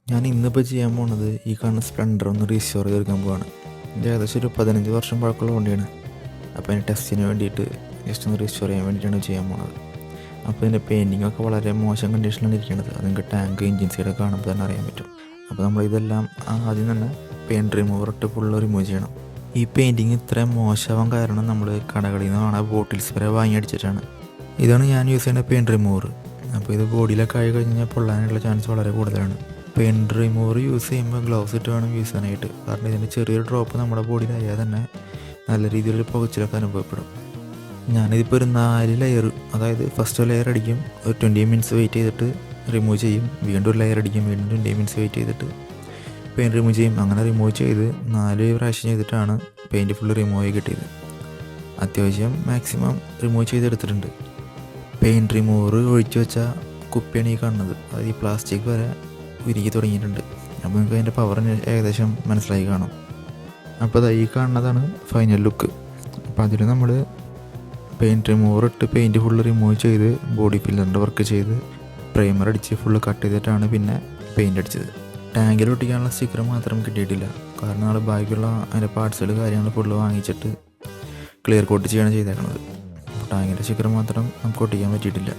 ഞാൻ ഇന്നിപ്പോൾ ചെയ്യാൻ പോണത് ഈ കാണുന്ന സ്പ്ലെൻഡർ ഒന്ന് റീസ്റ്റോർ ചെയ്തെടുക്കാൻ പോവാണ്. ഇത് ഏകദേശം ഒരു 15 വർഷം പഴക്കമുള്ള വണ്ടിയാണ്. അപ്പോൾ അതിന് ടെസ്റ്റിന് വേണ്ടിയിട്ട് ജസ്റ്റ് ഒന്ന് റീസ്റ്റോർ ചെയ്യാൻ വേണ്ടിയിട്ടാണ് ചെയ്യാൻ പോണത്. അപ്പോൾ ഇതിൻ്റെ പെയിൻറ്റിംഗ് ഒക്കെ വളരെ മോശം കണ്ടീഷനിലാണ് ഇരിക്കുന്നത്. അത് നിങ്ങൾക്ക് ടാങ്ക് എൻജിൻ സൈഡൊക്കെ കാണുമ്പോൾ തന്നെ അറിയാൻ പറ്റും. അപ്പോൾ നമ്മളിതെല്ലാം ആദ്യം തന്നെ പെയിൻറ്റ് റിമൂവർ ഇട്ട് ഫുള്ള് റിമൂവ് ചെയ്യണം. ഈ പെയിൻറ്റിങ് ഇത്രയും മോശമാവാൻ കാരണം നമ്മൾ കടകളിൽ നിന്ന് കാണാൻ ബോട്ടിൽസ് വരെ വാങ്ങി അടിച്ചിട്ടാണ്. ഇതാണ് ഞാൻ യൂസ് ചെയ്യുന്ന പെയിൻറ്റ് റിമൂവർ. അപ്പോൾ ഇത് ബോഡിയിലൊക്കെ ആയി കഴിഞ്ഞാൽ പൊള്ളാനുള്ള ചാൻസ് വളരെ കൂടുതലാണ്. പെയിൻറ്റ് റിമൂവർ യൂസ് ചെയ്യുമ്പോൾ ഗ്ലൗസ് ഇട്ട് വേണം യൂസ് ചെയ്യാനായിട്ട്. കാരണം ഇതിൻ്റെ ചെറിയൊരു ഡ്രോപ്പ് നമ്മുടെ ബോഡിയിലായാൽ തന്നെ നല്ല രീതിയിലൊരു പുകച്ചിലൊക്കെ അനുഭവപ്പെടും. ഞാനിതിപ്പോൾ ഒരു 4 ലെയർ, അതായത് ഫസ്റ്റ് ലെയർ അടിക്കും, ഒരു 20 മിനിറ്റ്സ് വെയിറ്റ് ചെയ്തിട്ട് റിമൂവ് ചെയ്യും, വീണ്ടും ഒരു ലെയർ അടിക്കും, വീണ്ടും 20 മിനിറ്റ്സ് വെയിറ്റ് ചെയ്തിട്ട് പെയിൻറ്റ് റിമൂവ് ചെയ്യും. അങ്ങനെ റിമൂവ് ചെയ്ത് 4 പ്രാവശ്യം ചെയ്തിട്ടാണ് പെയിൻറ്റ് ഫുള്ള് റിമൂവ് ആയി കിട്ടിയത്. അത്യാവശ്യം മാക്സിമം റിമൂവ് ചെയ്തെടുത്തിട്ടുണ്ട്. പെയിൻറ്റ് റിമൂവർ ഒഴിച്ചു വെച്ച കുപ്പിയാണ് ഈ കാണുന്നത്. അത് ഈ പ്ലാസ്റ്റിക് വരെ ഉരുകി തുടങ്ങിയിട്ടുണ്ട്. അപ്പോൾ നിങ്ങൾക്ക് അതിൻ്റെ പവർ ഏകദേശം മനസ്സിലായി കാണും. അപ്പോൾ ഈ കാണുന്നതാണ് ഫൈനൽ ലുക്ക്. അപ്പോൾ അതിൽ നമ്മൾ പെയിൻറ്റ് റിമൂവർ ഇട്ട് പെയിൻറ്റ് ഫുള്ള് റിമൂവ് ചെയ്ത് ബോഡി ഫില്ലറിൻ്റെ വർക്ക് ചെയ്ത് പ്രൈമർ അടിച്ച് ഫുള്ള് കട്ട് ചെയ്തിട്ടാണ് പിന്നെ പെയിൻറ്റ് അടിച്ചത്. ടാങ്കിൽ ഒട്ടിക്കാനുള്ള സ്റ്റിക്കർ മാത്രം കിട്ടിയിട്ടില്ല. കാരണം നമ്മൾ ബാക്കിയുള്ള അതിൻ്റെ പാർട്സുകൾ കാര്യങ്ങൾ ഫുള്ള് വാങ്ങിച്ചിട്ട് ക്ലിയർ കോട്ട് ചെയ്യാണ് ചെയ്തേക്കുന്നത്. അപ്പോൾ ടാങ്കിൻ്റെ സ്റ്റിക്കർ മാത്രം നമുക്ക് ഒട്ടിക്കാൻ പറ്റിയിട്ടില്ല.